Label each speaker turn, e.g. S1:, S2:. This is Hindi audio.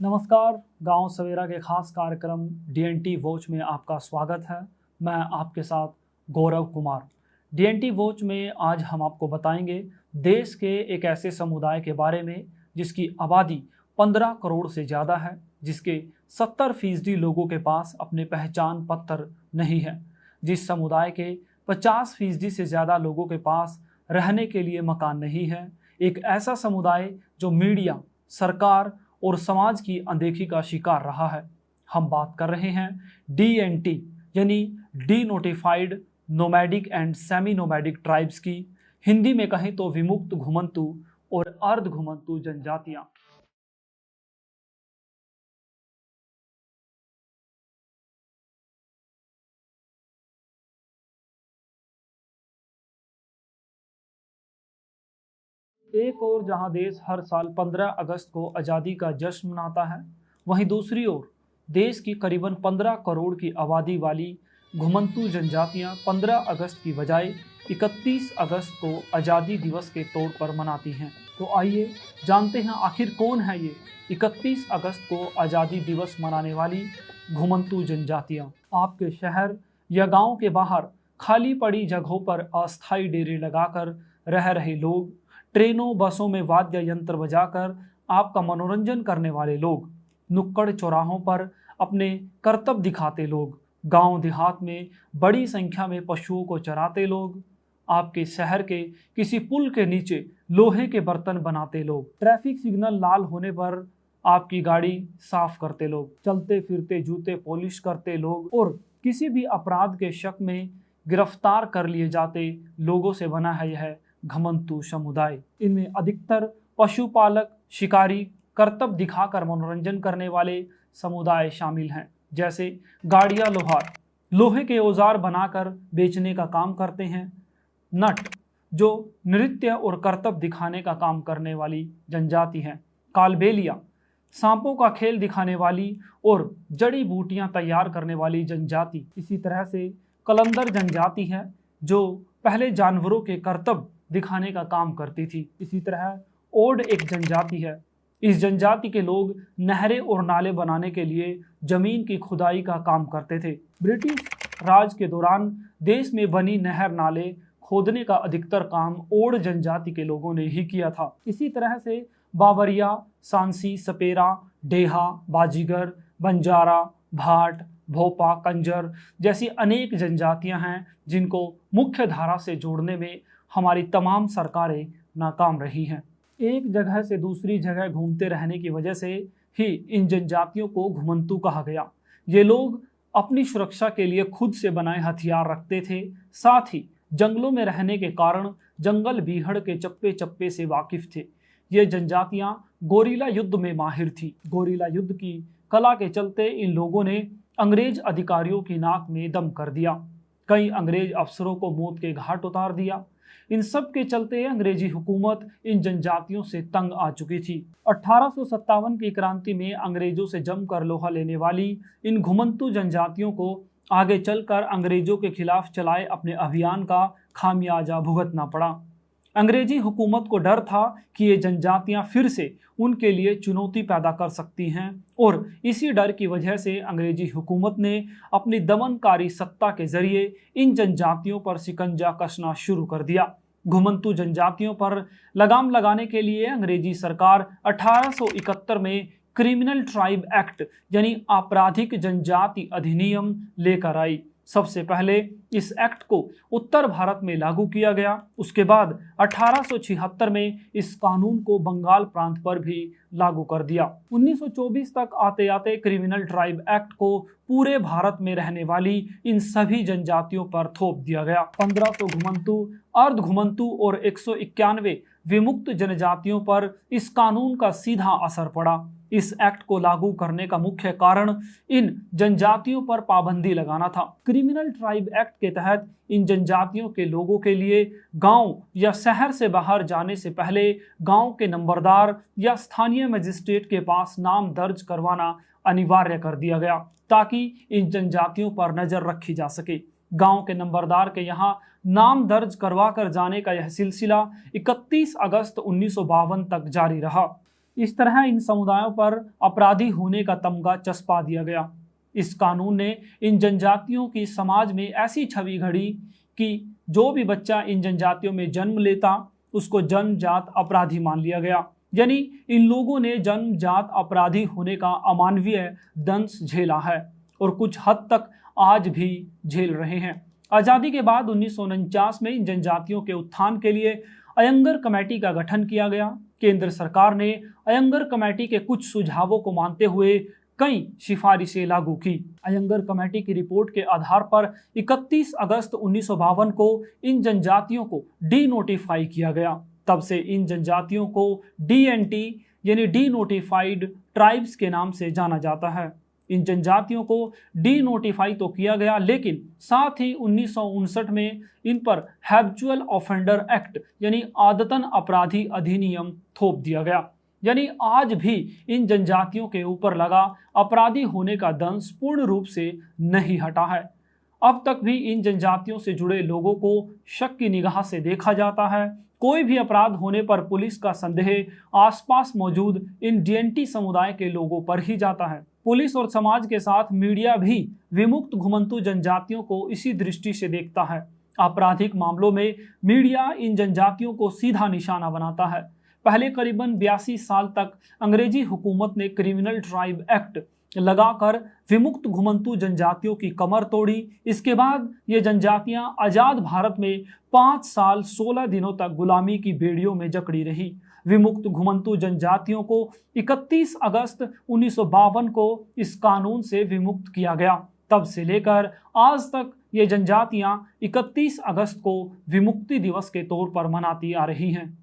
S1: नमस्कार। गांव सवेरा के खास कार्यक्रम डीएनटी वॉच में आपका स्वागत है। मैं आपके साथ गौरव कुमार। डीएनटी वॉच में आज हम आपको बताएंगे देश के एक ऐसे समुदाय के बारे में जिसकी आबादी 15 करोड़ से ज़्यादा है, जिसके 70% लोगों के पास अपने पहचान पत्र नहीं है, जिस समुदाय के 50% से ज़्यादा लोगों के पास रहने के लिए मकान नहीं है। एक ऐसा समुदाय जो मीडिया, सरकार और समाज की अनदेखी का शिकार रहा है। हम बात कर रहे हैं डीएनटी यानी D notified nomadic and semi nomadic tribes की। हिंदी में कहें तो विमुक्त घुमंतु और अर्ध घुमंतु जनजातियां। एक और जहां देश हर साल 15 अगस्त को आज़ादी का जश्न मनाता है, वहीं दूसरी ओर देश की करीबन 15 करोड़ की आबादी वाली घुमंतु जनजातियां 15 अगस्त की बजाय 31 अगस्त को आज़ादी दिवस के तौर पर मनाती हैं। तो आइए जानते हैं आखिर कौन है ये 31 अगस्त को आज़ादी दिवस मनाने वाली घुमंतु जनजातियां। आपके शहर या गांव के बाहर खाली पड़ी जगहों पर अस्थायी डेरे लगाकर रह रहे लोग, ट्रेनों बसों में वाद्य यंत्र बजाकर आपका मनोरंजन करने वाले लोग, नुक्कड़ चौराहों पर अपने करतब दिखाते लोग, गांव देहात में बड़ी संख्या में पशुओं को चराते लोग, आपके शहर के किसी पुल के नीचे लोहे के बर्तन बनाते लोग, ट्रैफिक सिग्नल लाल होने पर आपकी गाड़ी साफ करते लोग, चलते फिरते जूते पॉलिश करते लोग और किसी भी अपराध के शक में गिरफ्तार कर लिए जाते लोगों से बना है यह घुमंतु समुदाय। इनमें अधिकतर पशुपालक, शिकारी, करतब दिखाकर मनोरंजन करने वाले समुदाय शामिल हैं, जैसे गाड़िया लोहार, लोहे के औजार बनाकर बेचने का काम करते हैं, नट, जो नृत्य और करतब दिखाने का काम करने वाली जनजाति है, कालबेलिया, सांपों का खेल दिखाने वाली और जड़ी बूटियां तैयार करने वाली जनजाति। इसी तरह से कलंदर जनजाति है जो पहले जानवरों के करतब दिखाने का काम करती थी। इसी तरह ओड एक जनजाति है। इस जनजाति के लोग नहरें और नाले बनाने के लिए जमीन की खुदाई का काम करते थे। ब्रिटिश राज के दौरान देश में बनी नहर नाले खोदने का अधिकतर काम ओड जनजाति के लोगों ने ही किया था। इसी तरह से बावरिया, सांसी, सपेरा, डेहा, बाजीगर, बंजारा, भाट, भोपा, कंजर जैसी अनेक जनजातियां हैं जिनको मुख्य धारा से जोड़ने में हमारी तमाम सरकारें नाकाम रही हैं। एक जगह से दूसरी जगह घूमते रहने की वजह से ही इन जनजातियों को घुमंतु कहा गया। ये लोग अपनी सुरक्षा के लिए खुद से बनाए हथियार रखते थे, साथ ही जंगलों में रहने के कारण जंगल बीहड़ के चप्पे चप्पे से वाकिफ थे। ये जनजातियां गोरिल्ला युद्ध में माहिर थी। गोरिल्ला युद्ध की कला के चलते इन लोगों ने अंग्रेज अधिकारियों की नाक में दम कर दिया। कई अंग्रेज अफसरों को मौत के घाट उतार दिया। इन सब के चलते अंग्रेजी हुकूमत इन जनजातियों से तंग आ चुकी थी। 1857 की क्रांति में अंग्रेजों से जमकर लोहा लेने वाली इन घुमंतु जनजातियों को आगे चलकर अंग्रेजों के खिलाफ चलाए अपने अभियान का खामियाजा भुगतना पड़ा। अंग्रेजी हुकूमत को डर था कि ये जनजातियां फिर से उनके लिए चुनौती पैदा कर सकती हैं और इसी डर की वजह से अंग्रेजी हुकूमत ने अपनी दमनकारी सत्ता के जरिए इन जनजातियों पर शिकंजा कसना शुरू कर दिया। घुमंतु जनजातियों पर लगाम लगाने के लिए अंग्रेजी सरकार 1871 में क्रिमिनल ट्राइब एक्ट यानी आपराधिक जनजाति अधिनियम लेकर आई। सबसे पहले इस एक्ट को उत्तर भारत में लागू किया गया। उसके बाद 1876 में इस कानून को बंगाल प्रांत पर भी लागू कर दिया। 1924 तक आते आते क्रिमिनल ट्राइब एक्ट को पूरे भारत में रहने वाली इन सभी जनजातियों पर थोप दिया गया। 1500 घुमंतु, अर्ध घुमंतु और 191 विमुक्त जनजातियों पर इस कानून का सीधा असर पड़ा। इस एक्ट को लागू करने का मुख्य कारण इन जनजातियों पर पाबंदी लगाना था। क्रिमिनल ट्राइब एक्ट के तहत इन जनजातियों के लोगों के लिए गांव या शहर से बाहर जाने से पहले गांव के नंबरदार या स्थानीय मजिस्ट्रेट के पास नाम दर्ज करवाना अनिवार्य कर दिया गया ताकि इन जनजातियों पर नजर रखी जा सके। गांव के नंबरदार के यहाँ नाम दर्ज करवा कर जाने का यह सिलसिला 31 अगस्त 1952 तक जारी रहा। इस तरह इन समुदायों पर अपराधी होने का तमगा चस्पा दिया गया। इस कानून ने इन जनजातियों की समाज में ऐसी छवि घड़ी कि जो भी बच्चा इन जनजातियों में जन्म लेता उसको जन्मजात अपराधी मान लिया गया। यानी इन लोगों ने जन्मजात अपराधी होने का अमानवीय दंश झेला है और कुछ हद तक आज भी झेल रहे हैं। आज़ादी के बाद 1949 में इन जनजातियों के उत्थान के लिए अयंगर कमेटी का गठन किया गया। केंद्र सरकार ने अयंगर कमेटी के कुछ सुझावों को मानते हुए कई सिफारिशें लागू की। अयंगर कमेटी की रिपोर्ट के आधार पर 31 अगस्त 1952 को इन जनजातियों को डी नोटिफाई किया गया। तब से इन जनजातियों को DNT यानी डी नोटिफाइड ट्राइब्स के नाम से जाना जाता है। इन जनजातियों को डी नोटिफाई तो किया गया, लेकिन साथ ही 1959 में इन पर हैबिचुअल ऑफेंडर एक्ट यानी आदतन अपराधी अधिनियम थोप दिया गया। यानी आज भी इन जनजातियों के ऊपर लगा अपराधी होने का दंश पूर्ण रूप से नहीं हटा है। अब तक भी इन जनजातियों से जुड़े लोगों को शक की निगाह से देखा जाता है। कोई भी अपराध होने पर पुलिस का संदेह आसपास मौजूद इन DNT समुदाय के लोगों पर ही जाता है। पुलिस और समाज के साथ मीडिया भी विमुक्त घुमंतू जनजातियों को इसी दृष्टि से देखता है। आपराधिक मामलों में मीडिया इन जनजातियों को सीधा निशाना बनाता है। पहले करीबन 82 साल तक अंग्रेजी हुकूमत ने क्रिमिनल ट्राइब एक्ट लगाकर विमुक्त घुमंतू जनजातियों की कमर तोड़ी। इसके बाद ये जनजातियां आजाद भारत में 5 साल 16 दिनों तक गुलामी की बेड़ियों में जकड़ी रही। विमुक्त घुमंतू जनजातियों को 31 अगस्त 1952 को इस कानून से विमुक्त किया गया। तब से लेकर आज तक ये जनजातियां 31 अगस्त को विमुक्ति दिवस के तौर पर मनाती आ रही हैं।